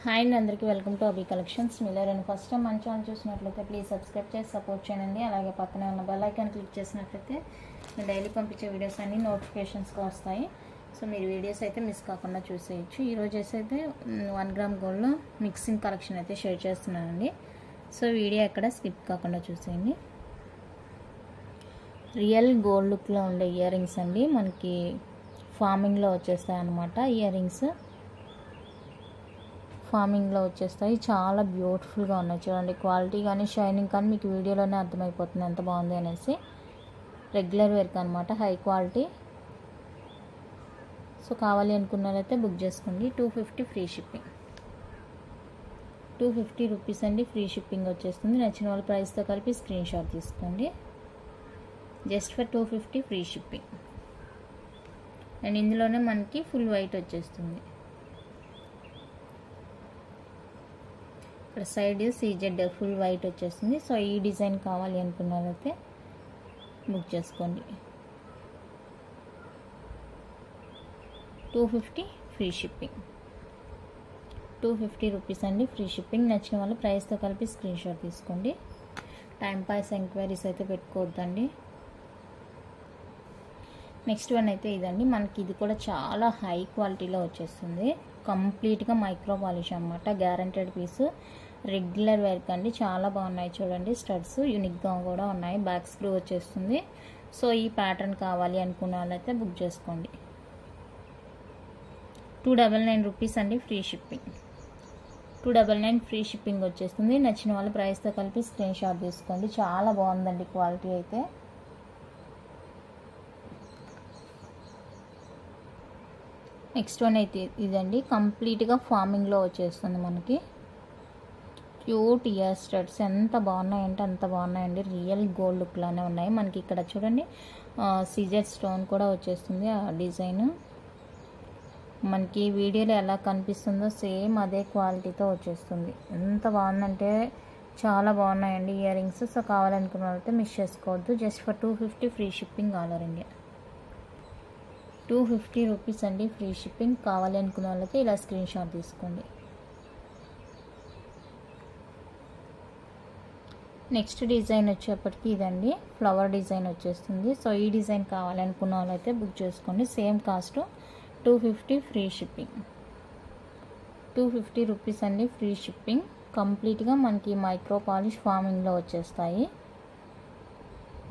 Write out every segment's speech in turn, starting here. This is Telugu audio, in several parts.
హాయ్ అండి, అందరికీ వెల్కమ్ టు అభి కలెక్షన్స్. మీరెవరైనా ఫస్ట్ టైం మన ఛానల్ చూసినట్లయితే ప్లీజ్ సబ్స్క్రైబ్ చేసి సపోర్ట్ చేయండి. అలాగే పక్కనే ఉన్న బెల్ ఐకాన్ క్లిక్ చేసినట్లయితే నేను డైలీ పంపించే వీడియోస్ అన్నీ నోటిఫికేషన్స్గా వస్తాయి. సో మీరు వీడియోస్ అయితే మిస్ కాకుండా చూసేయచ్చు. ఈరోజు అయితే 1 గ్రామ్ గోల్డ్లో మిక్సింగ్ కలెక్షన్ అయితే షేర్ చేస్తున్నానండి. సో వీడియో ఎక్కడ స్కిప్ కాకుండా చూసేయండి. రియల్ గోల్డ్ లుక్లో ఉండే ఇయర్ రింగ్స్ అండి, మనకి ఫార్మింగ్లో వచ్చేస్తాయి అన్నమాట. ఇయర్ రింగ్స్ ఫార్మింగ్లో వచ్చేస్తాయి, చాలా బ్యూటిఫుల్గా ఉన్నాయి. చూడండి, క్వాలిటీ కానీ షైనింగ్ కానీ మీకు వీడియోలోనే అర్థమైపోతుంది ఎంత బాగుంది అనేసి. రెగ్యులర్ వేర్కి అనమాట, హై క్వాలిటీ. సో కావాలి అనుకున్నారైతే బుక్ చేసుకోండి. 250 ఫ్రీ షిప్పింగ్, 250 రూపీస్ అండి, ఫ్రీ షిప్పింగ్ వచ్చేస్తుంది. నచ్చిన వాళ్ళ ప్రైస్తో కలిపి స్క్రీన్ షాట్ తీసుకోండి. Just for 250 free shipping. And ఇందులోనే మనకి ఫుల్ వైట్ వచ్చేస్తుంది. ఇక్కడ సైడ్ సీజెడ్ ఫుల్ వైట్ వచ్చేస్తుంది. సో ఈ డిజైన్ కావాలి అనుకున్నారైతే బుక్ చేసుకోండి. 250 ఫ్రీ షిప్పింగ్, 250 రూపీస్ అండి, ఫ్రీ షిప్పింగ్. నచ్చిన వాళ్ళు ప్రైస్తో కలిపి స్క్రీన్ షాట్ తీసుకోండి. టైం పాస్ ఎంక్వైరీస్ అయితే పెట్టుకోవద్దండి. నెక్స్ట్ వన్ అయితే ఇదండి, మనకి ఇది కూడా చాలా హై క్వాలిటీలో వచ్చేస్తుంది. కంప్లీట్గా మైక్రో పాలిష్ అన్నమాట, గ్యారంటెడ్ పీస్. రెగ్యులర్ వేర్క్ అండి, చాలా బాగున్నాయి. చూడండి, స్టడ్స్ యూనిక్గా కూడా ఉన్నాయి. బ్యాక్ స్క్రూ వచ్చేస్తుంది. సో ఈ ప్యాటర్న్ కావాలి అనుకున్న వాళ్ళైతే బుక్ చేసుకోండి. 299 రూపీస్ అండి, ఫ్రీ షిప్పింగ్. 299 ఫ్రీ షిప్పింగ్ వచ్చేస్తుంది. నచ్చిన వాళ్ళ ప్రైస్తో కలిపి స్క్రీన్ షాట్ తీసుకోండి. చాలా బాగుందండి క్వాలిటీ అయితే. నెక్స్ట్ వన్ అయితే ఇదండి, కంప్లీట్గా ఫార్మింగ్లో వచ్చేస్తుంది మనకి. క్యూట్ ఇయర్ స్టడ్స్ ఎంత బాగున్నాయంటే అంత బాగున్నాయండి. రియల్ గోల్డ్ లుక్లానే ఉన్నాయి. మనకి ఇక్కడ చూడండి, సీజర్ స్టోన్ కూడా వచ్చేస్తుంది. ఆ డిజైన్ మనకి వీడియోలో ఎలా కనిపిస్తుందో సేమ్ అదే క్వాలిటీతో వచ్చేస్తుంది. ఎంత బాగుందంటే చాలా బాగున్నాయండి ఇయర్ రింగ్స్. సో కావాలనుకున్న వాళ్ళైతే మిస్ చేసుకోవద్దు. Just for 250 free shipping all over India. 250 rupees అండి, ఫ్రీ షిప్పింగ్. కావాలి అనుకున్న వాళ్ళకి ఇలా స్క్రీన్ షాట్ తీసుకోండి. నెక్స్ట్ డిజైన్ వచ్చేప్పటికి ఇదండి, ఫ్లవర్ డిజైన్ వచ్చేస్తుంది. సో ఈ డిజైన్ కావాలనుకున్న వాళ్ళైతే బుక్ చేసుకోండి. Same cost, 250 free shipping. 250 rupees అండి, ఫ్రీ షిప్పింగ్. కంప్లీట్గా మనకి మైక్రో పాలిష్ ఫార్మింగ్లో వచ్చేస్తాయి.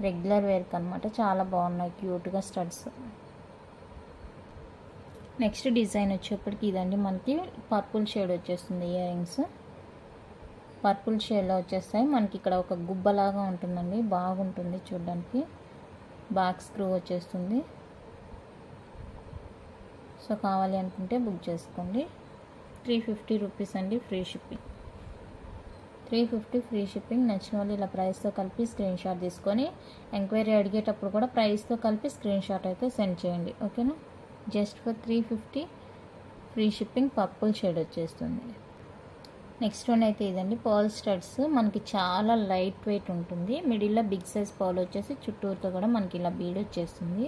రెగ్యులర్ వేర్కి అనమాట, చాలా బాగున్నాయి క్యూట్గా స్టడ్స్. నెక్స్ట్ డిజైన్ వచ్చేప్పటికి ఇదండి, మనకి పర్పుల్ షేడ్ వచ్చేస్తుంది. ఇయర్ రింగ్స్ పర్పుల్ షేడ్లో వచ్చేస్తాయి. మనకి ఇక్కడ ఒక గుబ్బలాగా ఉంటుందండి, బాగుంటుంది చూడడానికి. బ్యాక్ స్క్రూ వచ్చేస్తుంది. సో కావాలి అనుకుంటే బుక్ చేసుకోండి. 350 రూపీస్ అండి, ఫ్రీ షిప్పింగ్. 350 free shipping. నచ్చిన వాళ్ళు ఇలా ప్రైస్తో కలిపి స్క్రీన్ షాట్ తీసుకొని ఎంక్వైరీ అడిగేటప్పుడు కూడా ప్రైస్తో కలిపి స్క్రీన్ షాట్ అయితే సెండ్ చేయండి, ఓకేనా. Just for 350 free shipping. Purple shade వచ్చేస్తుంది. నెక్స్ట్ వన్ అయితే ఇదండి, పర్ల్ స్టడ్స్. మనకి చాలా లైట్ వెయిట్ ఉంటుంది. మిడిల్లో బిగ్ సైజ్ పర్ల్ వచ్చేసి చుట్టూరుతో కూడా మనకి ఇలా బీడ్ వచ్చేస్తుంది.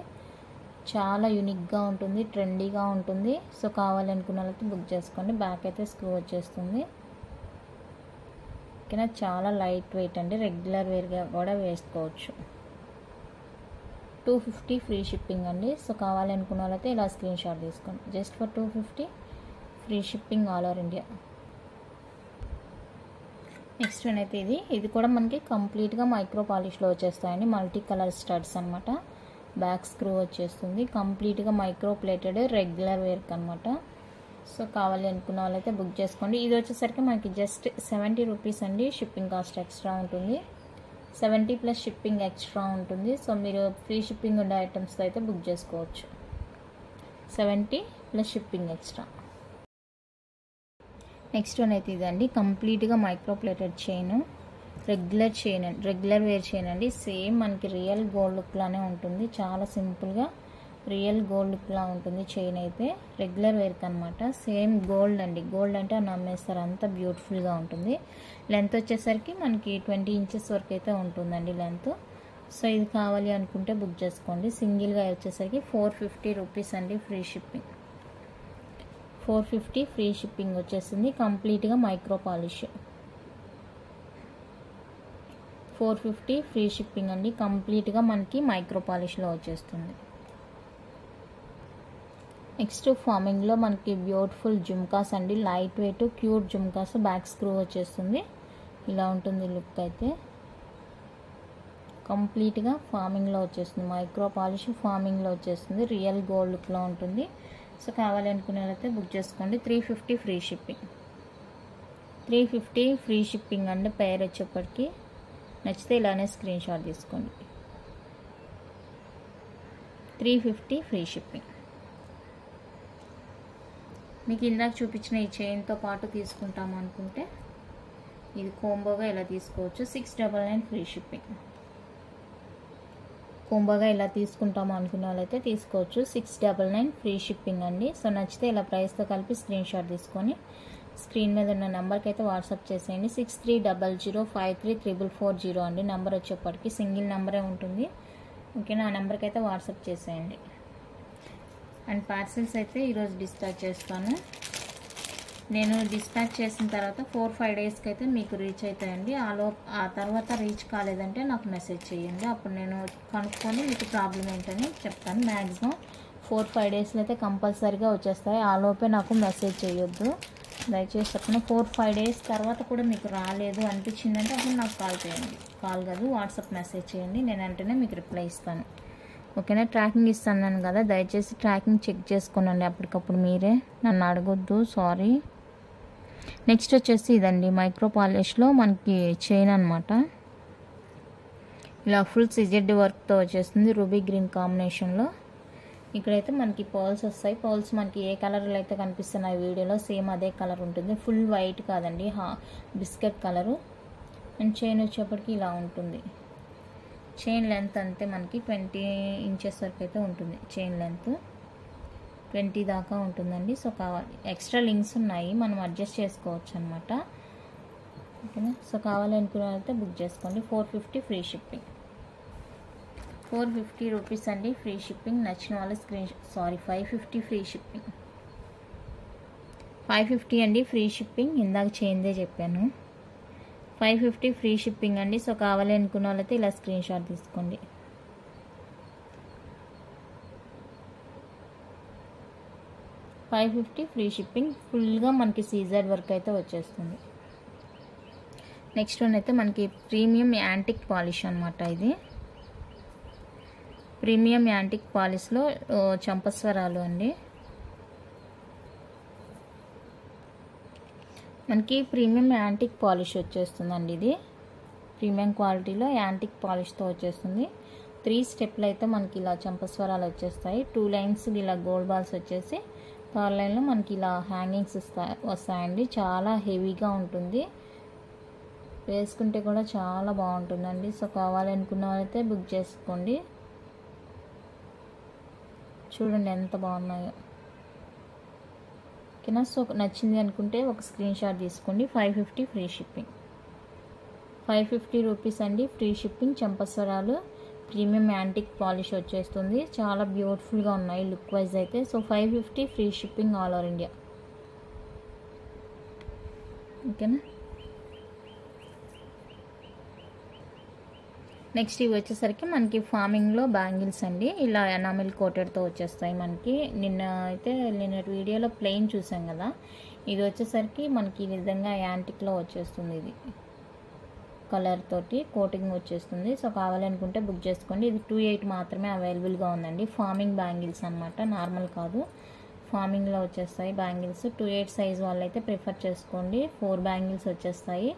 చాలా యూనిక్గా ఉంటుంది, ట్రెండీగా ఉంటుంది. సో కావాలనుకున్న వాళ్ళకి బుక్ చేసుకోండి. బ్యాక్ అయితే స్క్రూ వచ్చేస్తుంది, ఓకేనా. చాలా లైట్ వెయిట్ అండి, రెగ్యులర్ వేర్గా కూడా వేసుకోవచ్చు. 250 ఫ్రీ షిప్పింగ్ అండి. సో కావాలనుకున్న వాళ్ళైతే ఇలా స్క్రీన్ షాట్ తీసుకోండి. Just for 250 free shipping all over India. Next one అయితే ఇది కూడా మనకి కంప్లీట్గా మైక్రో పాలిష్లో వచ్చేస్తాయండి. మల్టీ కలర్ స్టడ్స్ అనమాట. బ్యాక్ స్క్రూ వచ్చేస్తుంది. కంప్లీట్గా మైక్రో ప్లేటెడ్ రెగ్యులర్ వేర్క్ అనమాట. సో కావాలి అనుకున్న వాళ్ళైతే బుక్ చేసుకోండి. ఇది వచ్చేసరికి మనకి జస్ట్ 70 రూపీస్ అండి, షిప్పింగ్ కాస్ట్ ఎక్స్ట్రా ఉంటుంది. 70 ప్లస్ షిప్పింగ్ ఎక్స్ట్రా ఉంటుంది. సో మీరు ఫ్రీ షిప్పింగ్ ఉండే ఐటమ్స్తో అయితే బుక్ చేసుకోవచ్చు. 70 plus shipping extra. Next one అయితే ఇదండి, కంప్లీట్గా micro plated chain, regular wear chain అండి. సేమ్ మనకి రియల్ గోల్డ్ లుక్లానే ఉంటుంది. చాలా సింపుల్గా రియల్ గోల్డ్ లుక్లా ఉంటుంది చైన్ అయితే. రెగ్యులర్ వేర్కి అనమాట. సేమ్ గోల్డ్ అండి, గోల్డ్ అంటే నమ్మేస్తారు, అంత బ్యూటిఫుల్గా ఉంటుంది. లెంత్ వచ్చేసరికి మనకి 20 ఇంచెస్ వరకు అయితే ఉంటుందండి లెంత్. సో ఇది కావాలి అనుకుంటే బుక్ చేసుకోండి. సింగిల్గా వచ్చేసరికి 450 రూపీస్ అండి, ఫ్రీ షిప్పింగ్. 450 ఫ్రీ షిప్పింగ్ వచ్చేస్తుంది. కంప్లీట్గా మైక్రో పాలిష్. 450 ఫ్రీ షిప్పింగ్ అండి. కంప్లీట్గా మనకి మైక్రో పాలిష్లో వచ్చేస్తుంది. నెక్స్ట్ ఫార్మింగ్లో మనకి బ్యూటిఫుల్ జుమ్కాస్ అండి. Light weight cute jhumkas. Back screw వచ్చేస్తుంది. ఇలా ఉంటుంది లుక్ అయితే. కంప్లీట్గా ఫార్మింగ్లో వచ్చేస్తుంది. మైక్రో పాలిష్ ఫార్మింగ్లో వచ్చేస్తుంది. రియల్ గోల్డ్ లుక్లో ఉంటుంది. సో కావాలి అనుకునే వాళ్ళైతే బుక్ చేసుకోండి. 350 ఫ్రీ షిప్పింగ్. 350 ఫ్రీ షిప్పింగ్ అండి. పేరు వచ్చేప్పటికి నచ్చితే ఇలానే స్క్రీన్ షాట్ తీసుకోండి. 350 ఫ్రీ షిప్పింగ్. మీకు ఇందాక చూపించిన ఈ చైన్తో పాటు తీసుకుంటాం అనుకుంటే ఇది కోంబోగా ఇలా తీసుకోవచ్చు. 699 ఫ్రీ షిప్పింగ్. కోంబోగా ఇలా తీసుకుంటాము అనుకున్న వాళ్ళైతే తీసుకోవచ్చు. 699 ఫ్రీ షిప్పింగ్ అండి. సో నచ్చితే ఇలా ప్రైస్తో కలిపి స్క్రీన్ షాట్ తీసుకొని స్క్రీన్ మీద ఉన్న నెంబర్కి అయితే వాట్సాప్ చేసేయండి. 6300533440 అండి. నెంబర్ వచ్చేప్పటికి సింగిల్ నెంబరే ఉంటుంది. ఓకేనా, ఆ నెంబర్కి అయితే వాట్సాప్ చేసేయండి. అండ్ పార్సిల్స్ అయితే ఈరోజు డిస్పాచ్ చేస్తాను. నేను డిస్పాచ్ చేసిన తర్వాత 4-5 డేస్కి అయితే మీకు రీచ్ అవుతాయండి. ఆ తర్వాత రీచ్ కాలేదంటే నాకు మెసేజ్ చేయండి. అప్పుడు నేను కనుక్కొని మీకు ప్రాబ్లం ఏంటని చెప్తాను. మ్యాక్సిమం 4-5 డేస్లో అయితే కంపల్సరీగా వచ్చేస్తాయి. ఆ లోపే నాకు మెసేజ్ చేయొద్దు దయచేసి చెప్తున్నా. 4-5 డేస్ తర్వాత కూడా మీకు రాలేదు అనిపించిందంటే అప్పుడు నాకు కాల్ చేయండి. కాల్ కాదు, వాట్సాప్ మెసేజ్ చేయండి. నేను వెంటనే మీకు రిప్లై ఇస్తాను. ఓకేనా, ట్రాకింగ్ ఇస్తాను కదా, దయచేసి ట్రాకింగ్ చెక్ చేసుకోనండి అప్పటికప్పుడు. మీరే నన్ను అడగొద్దు, సారీ. నెక్స్ట్ వచ్చేసి ఇదండి మైక్రో పాలిష్లో మనకి చైన్ అనమాట. ఇలా ఫుల్ సిజెడ్ వర్క్తో వచ్చేస్తుంది. రూబీ గ్రీన్ కాంబినేషన్లో. ఇక్కడైతే మనకి పర్ల్స్ వస్తాయి. పర్ల్స్ మనకి ఏ కలర్లో అయితే కనిపిస్తున్నాయి వీడియోలో సేమ్ అదే కలర్ ఉంటుంది. ఫుల్ వైట్ కాదండి, బిస్కెట్ కలరు. అండ్ చైన్ వచ్చేప్పటికి ఇలా ఉంటుంది. చైన్ లెంత్ అంతే మనకి 20 ఇంచెస్ వరకు అయితే ఉంటుంది. చైన్ లెంత్ 20 దాకా ఉంటుందండి. సో కావాలి, ఎక్స్ట్రా లింక్స్ ఉన్నాయి, మనం అడ్జస్ట్ చేసుకోవచ్చు అనమాట. ఓకేనా, సో కావాలి అనుకున్న అయితే బుక్ చేసుకోండి. 450 ఫ్రీ షిప్పింగ్. 450 రూపీస్ అండి ఫ్రీ షిప్పింగ్. నచ్చిన వాళ్ళు 550 ఫ్రీ షిప్పింగ్. 550 అండి ఫ్రీ షిప్పింగ్. ఇందాక చైన్దే చెప్పాను. 550 ఫ్రీ షిప్పింగ్ అండి. సో కావాలి అనుకున్న వాళ్ళైతే ఇలా స్క్రీన్ షాట్ తీసుకోండి. $550 ఫ్రీ షిప్పింగ్. ఫుల్గా మనకి సీజర్ వర్క్ అయితే వచ్చేస్తుంది. నెక్స్ట్ వన్ అయితే మనకి ప్రీమియం యాంటిక్ పాలిష్ అనమాట. ఇది ప్రీమియం యాంటిక్ పాలిష్లో చంపస్వరాలు అండి. మనకి ప్రీమియం యాంటిక్ పాలిష్ వచ్చేస్తుందండి. ఇది ప్రీమియం క్వాలిటీలో యాంటిక్ పాలిష్తో వచ్చేస్తుంది. 3 స్టెప్లు అయితే మనకి ఇలా చంపస్వరాలు వచ్చేస్తాయి. 2 లైన్స్ ఇలా గోల్డ్ బాల్స్ వచ్చేసి 3rd లైన్లో మనకి ఇలా హ్యాంగింగ్స్ వస్తాయండి. చాలా హెవీగా ఉంటుంది, వేసుకుంటే కూడా చాలా బాగుంటుందండి. సో కావాలనుకున్న వాళ్ళైతే బుక్ చేసుకోండి. చూడండి ఎంత బాగున్నాయో. ఓకేనా, సో నచ్చింది అనుకుంటే ఒక స్క్రీన్ షాట్ తీసుకోండి. 550 ఫ్రీ షిప్పింగ్. 550 రూపీస్ అండి ఫ్రీ షిప్పింగ్. చంపస్వరాలు ప్రీమియం యాంటిక్ పాలిష్ వచ్చేస్తుంది. చాలా బ్యూటిఫుల్గా ఉన్నాయి లుక్ వైజ్ అయితే. So 550 free shipping all over India. ఓకేనా, నెక్స్ట్ ఇవి వచ్చేసరికి మనకి ఫార్మింగ్లో బ్యాంగిల్స్ అండి. ఇలా ఎనామిల్ కోటెడ్తో వచ్చేస్తాయి మనకి. నిన్న వీడియోలో ప్లెయిన్ చూసాం కదా, ఇది వచ్చేసరికి మనకి ఈ విధంగా యాంటిక్లో వచ్చేస్తుంది. ఇది కలర్ తోటి కోటింగ్ వచ్చేస్తుంది. సో కావాలనుకుంటే బుక్ చేసుకోండి. ఇది 28 మాత్రమే అవైలబుల్గా ఉందండి. ఫార్మింగ్ బ్యాంగిల్స్ అనమాట, నార్మల్ కాదు. ఫార్మింగ్లో వచ్చేస్తాయి బ్యాంగిల్స్. 28 సైజ్ వాళ్ళైతే ప్రిఫర్ చేసుకోండి. 4 బ్యాంగిల్స్ వచ్చేస్తాయి.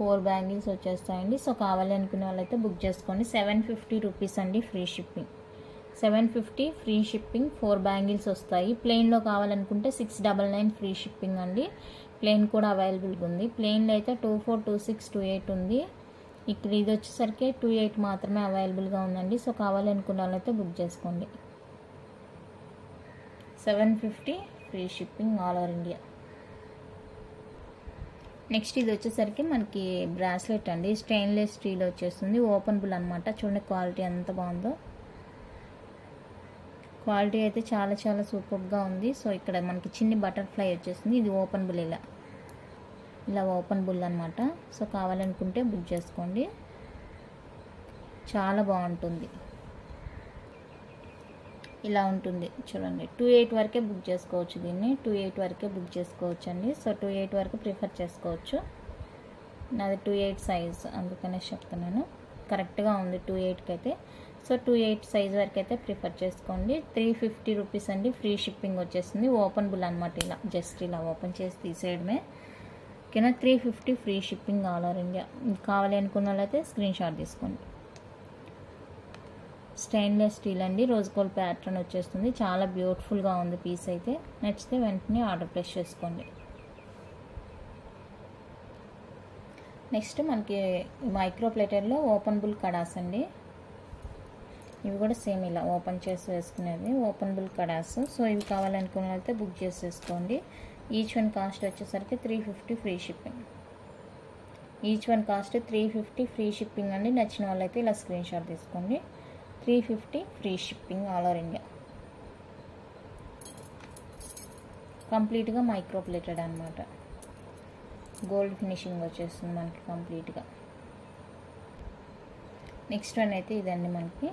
4 బ్యాంగిల్స్ వచ్చేస్తాయండి. సో కావాలి అనుకునే వాళ్ళైతే బుక్ చేసుకోండి. 750 రూపీస్ అండి free shipping. 750 free shipping. 4 bangles వస్తాయి. ప్లెయిన్లో కావాలనుకుంటే 699 ఫ్రీ షిప్పింగ్ అండి. ప్లెయిన్ కూడా అవైలబుల్గా ఉంది. ప్లెయిన్లో అయితే 24, 26, 28 ఉంది. ఇక్కడ ఇది వచ్చేసరికి 28 మాత్రమే అవైలబుల్గా ఉందండి. సో కావాలనుకున్న వాళ్ళైతే బుక్ చేసుకోండి. 750 free shipping all over India. Next ఇది వచ్చేసరికి మనకి బ్రాస్లెట్ అండి. స్టెయిన్లెస్ స్టీల్ వచ్చేస్తుంది. ఓపెనబుల్ అనమాట. చూడండి క్వాలిటీ ఎంత బాగుందో. క్వాలిటీ అయితే చాలా చాలా సూపర్గా ఉంది. సో ఇక్కడ మనకి చిన్ని బటర్ఫ్లై వచ్చేసింది. ఇది ఓపెనబుల్ ఇలా ఓపెనబుల్ అనమాట. సో కావాలనుకుంటే బుక్ చేసుకోండి, చాలా బాగుంటుంది. ఇలా ఉంటుంది చూడండి. 28 వరకే బుక్ చేసుకోవచ్చు దీన్ని. 28 వరకే బుక్ చేసుకోవచ్చు అండి. సో 28 వరకు ప్రిఫర్ చేసుకోవచ్చు. నాది 28 సైజ్, అందుకనే చెప్తున్నాను. కరెక్ట్గా ఉంది 28కి అయితే. సో 28 సైజ్ వరకు అయితే ప్రిఫర్ చేసుకోండి. 350 రూపీస్ అండి. ఫ్రీ షిప్పింగ్ వచ్చేస్తుంది. ఓపెనబుల్ అనమాట. ఇలా జస్ట్ ఇలా ఓపెన్ చేసి తీసేయడమే. ఓకేనా. 350 free shipping all over India. కావాలి అనుకున్న వాళ్ళైతే స్క్రీన్ షాట్ తీసుకోండి. స్టెయిన్లెస్ స్టీల్ అండి. రోజ్ గోల్డ్ ప్యాటర్న్ వచ్చేస్తుంది. చాలా బ్యూటిఫుల్గా ఉంది పీస్ అయితే. నచ్చితే వెంటనే ఆర్డర్ ప్లేస్ చేసుకోండి. నెక్స్ట్ మనకి మైక్రో ప్లేటర్లో ఓపెనబుల్ కడాస్ అండి. ఇవి కూడా సేమ్ ఇలా ఓపెన్ చేసి వేసుకునేది ఓపెనబుల్ కడాస్. సో ఇవి కావాలనుకున్న వాళ్ళైతే బుక్ చేసేసుకోండి. ఈచ్ వన్ కాస్ట్ వచ్చేసరికి 350 free shipping. Each one cost 350 free shipping అండి. నచ్చిన వాళ్ళైతే ఇలా స్క్రీన్ షాట్ తీసుకోండి. 350 free shipping all over India. కంప్లీట్గా మైక్రో ప్లేటెడ్ అనమాట. గోల్డ్ ఫినిషింగ్ వచ్చేస్తుంది మనకి కంప్లీట్గా. నెక్స్ట్ వన్ అయితే ఇదండి మనకి.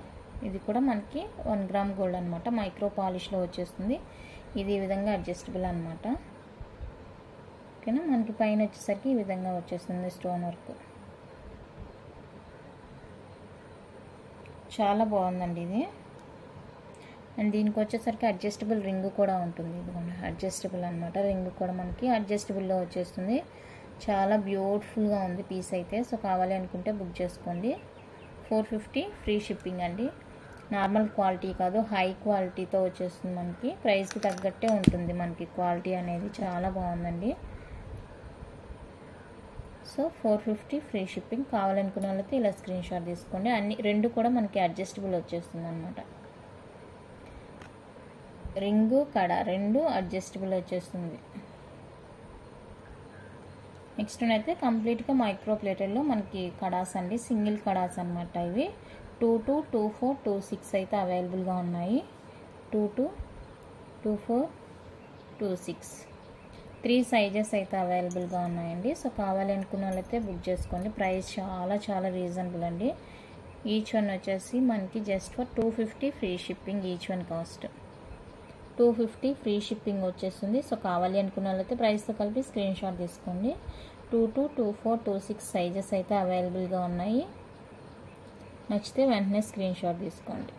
ఇది కూడా మనకి 1 గ్రామ్ గోల్డ్ అనమాట. మైక్రో పాలిష్లో వచ్చేస్తుంది. ఇది ఈ విధంగా అడ్జస్టబుల్ అనమాట. ఓకేనా. మనకి పైన వచ్చేసరికి ఈ విధంగా వచ్చేస్తుంది స్టోన్ వర్క్. చాలా బాగుందండి ఇది. అండ్ దీనికి వచ్చేసరికి అడ్జస్టబుల్ రింగ్ కూడా ఉంటుంది. ఇది అడ్జస్టబుల్ అనమాట. రింగ్ కూడా మనకి అడ్జస్టబుల్లో వచ్చేస్తుంది. చాలా బ్యూటిఫుల్గా ఉంది పీస్ అయితే. సో కావాలి అనుకుంటే బుక్ చేసుకోండి. 450 ఫ్రీ షిప్పింగ్ అండి. నార్మల్ క్వాలిటీ కాదు, హై క్వాలిటీతో వచ్చేస్తుంది మనకి. ప్రైస్కి తగ్గట్టే ఉంటుంది మనకి క్వాలిటీ అనేది. చాలా బాగుందండి. So 450 free shipping. కావాలనుకున్న వాళ్ళైతే ఇలా స్క్రీన్ షాట్ తీసుకోండి. అన్ని రెండు కూడా మనకి అడ్జస్టబుల్ వచ్చేస్తుంది అనమాట. రింగు కడ రెండు అడ్జస్టబుల్ వచ్చేస్తుంది. నెక్స్ట్ అయితే కంప్లీట్గా మైక్రో ప్లేటర్లో మనకి కడాస్ అండి. సింగిల్ కడాస్ అనమాట. ఇవి 22, 24, 26 అయితే అవైలబుల్గా ఉన్నాయి. 22, 24, 26 3 సైజెస్ అయితే అవైలబుల్గా ఉన్నాయండి. సో కావాలి అనుకున్న వాళ్ళైతే బుక్ చేసుకోండి. ప్రైస్ చాలా చాలా రీజనబుల్ అండి. ఈచ్ వన్ వచ్చేసి మనకి just for 250 free shipping. Each one cost 250 free shipping వచ్చేస్తుంది. సో కావాలి అనుకున్న వాళ్ళైతే ప్రైస్తో కలిపి స్క్రీన్ షాట్ తీసుకోండి. 22, 24, 26 సైజెస్ అయితే అవైలబుల్గా ఉన్నాయి. నచ్చితే వెంటనే స్క్రీన్ షాట్ తీసుకోండి.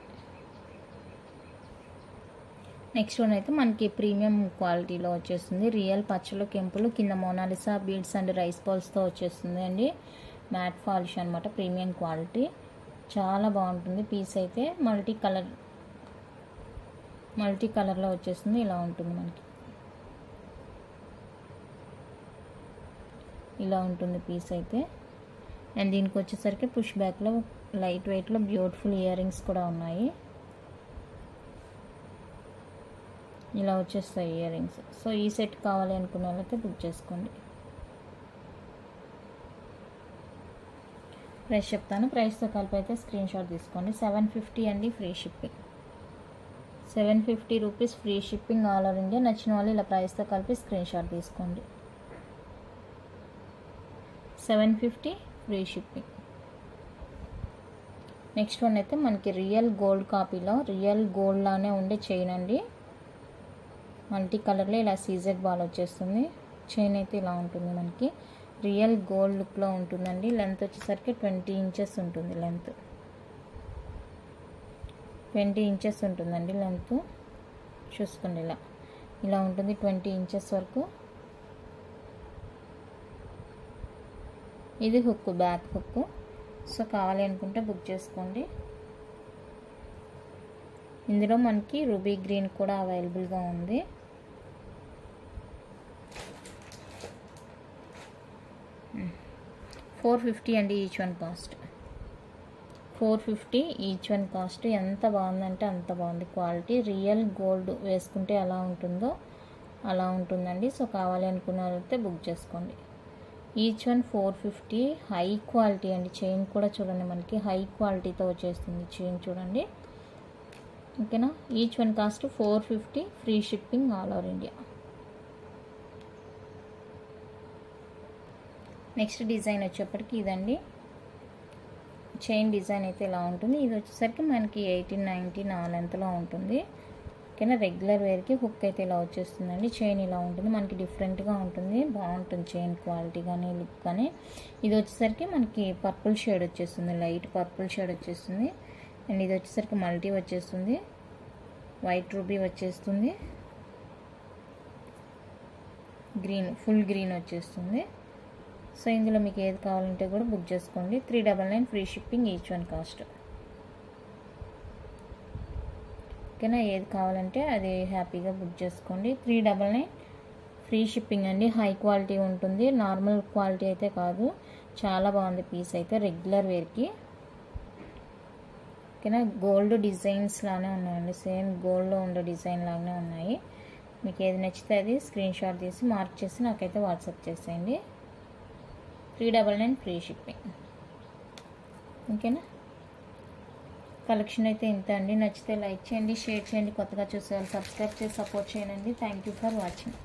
నెక్స్ట్ వన్ అయితే మనకి ప్రీమియం క్వాలిటీలో వచ్చేస్తుంది. రియల్ పచ్చలు కెంపులు కింద మోనాలిసా బీడ్స్ అండ్ రైస్ బాల్స్తో వచ్చేస్తుంది అండి. మ్యాట్ పాలిష్ అనమాట. Premium quality. చాలా బాగుంటుంది పీస్ అయితే. మల్టీ కలర్లో వచ్చేస్తుంది. ఇలా ఉంటుంది మనకి. ఇలా ఉంటుంది పీస్ అయితే. అండ్ దీనికి వచ్చేసరికి పుష్ బ్యాక్లో లైట్ వెయిట్లో బ్యూటిఫుల్ ఇయర్ రింగ్స్ కూడా ఉన్నాయి. ఇలా వచ్చేస్తాయి ఇయర్ రింగ్స్. సో ఈ సెట్ కావాలి అనుకున్న వాళ్ళైతే బుక్ చేసుకోండి. ప్రైస్ చెప్తాను. ప్రైస్తో కలిపి అయితే స్క్రీన్ షాట్ తీసుకోండి. 750 అండి free shipping. 750 rupees free shipping all over India. నచ్చిన వాళ్ళు ఇలా ప్రైస్తో కలిపి స్క్రీన్ షాట్ తీసుకోండి. 750 ఫ్రీ షిప్పింగ్. నెక్స్ట్ వన్ అయితే మనకి రియల్ గోల్డ్ కాపీలో రియల్ గోల్డ్ లానే ఉండే చైన్ అండి. మల్టీ కలర్లో ఇలా సీజెడ్ బాల్ వచ్చేస్తుంది. చైన్ అయితే ఇలా ఉంటుంది మనకి. రియల్ గోల్డ్ లుక్లో ఉంటుందండి. లెంత్ వచ్చేసరికి 20 ఇంచెస్ ఉంటుంది. లెంత్ 20 ఇంచెస్ ఉంటుందండి లెంత్. చూసుకోండి ఇలా ఉంటుంది 20 ఇంచెస్ వరకు. ఇది హుక్, బ్యాక్ హుక్. సో కావాలి అనుకుంటే బుక్ చేసుకోండి. ఇందులో మనకి రూబీ గ్రీన్ కూడా అవైలబుల్గా ఉంది. $450 అండి each one cost. 450 each one cost. ఎంత బాగుందంటే అంత బాగుంది క్వాలిటీ. రియల్ గోల్డ్ వేసుకుంటే ఎలా ఉంటుందో అలా ఉంటుందండి. సో కావాలి అనుకున్న వాళ్ళైతే బుక్ చేసుకోండి. Each one 450. హై క్వాలిటీ అండి. చైన్ కూడా చూడండి మనకి హై క్వాలిటీతో వచ్చేస్తుంది. చైన్ చూడండి ఓకేనా. Each one cost 450, free shipping all over India. Next design వచ్చేప్పటికి ఇదండి. చైన్ డిజైన్ అయితే ఇలా ఉంటుంది. ఇది వచ్చేసరికి మనకి 18-19 ఆ లెంత్లో ఉంటుంది. ఓకేనా. రెగ్యులర్ వేర్కి హుక్ అయితే ఇలా వచ్చేస్తుందండి. చైన్ ఇలా ఉంటుంది, మనకి డిఫరెంట్గా ఉంటుంది, బాగుంటుంది చైన్ క్వాలిటీ కానీ లుక్ కానీ. ఇది వచ్చేసరికి మనకి పర్పుల్ షేడ్ వచ్చేస్తుంది, లైట్ పర్పుల్ షేడ్ వచ్చేస్తుంది. అండ్ ఇది వచ్చేసరికి మల్టీ వచ్చేస్తుంది, వైట్ రూబీ వచ్చేస్తుంది, గ్రీన్ ఫుల్ గ్రీన్ వచ్చేస్తుంది. సో ఇందులో మీకు ఏది కావాలంటే కూడా బుక్ చేసుకోండి. 399 free shipping each one cost. ఓకేనా. ఏది కావాలంటే అది హ్యాపీగా బుక్ చేసుకోండి. 399 ఫ్రీ షిప్పింగ్ అండి. హై క్వాలిటీ ఉంటుంది, నార్మల్ క్వాలిటీ అయితే కాదు. చాలా బాగుంది పీస్ అయితే రెగ్యులర్ వేర్కి. ఓకేనా. గోల్డ్ డిజైన్స్ లానే ఉన్నాయండి, సేమ్ గోల్డ్లో ఉండే డిజైన్ లాగానే ఉన్నాయి. మీకు ఏది నచ్చితే అది స్క్రీన్ షాట్ తీసి మార్క్ చేసి నాకైతే వాట్సాప్ చేసేయండి. 399 ఫ్రీ షిప్పింగ్. ఓకేనా. కలెక్షన్ అయితే ఇంత అండి. నచ్చితే లైక్ చేయండి, షేర్ చేయండి, కొత్తగా చూసేవాళ్ళు సబ్స్క్రైబ్ చేసి సపోర్ట్ చేయండి. Thank you for watching.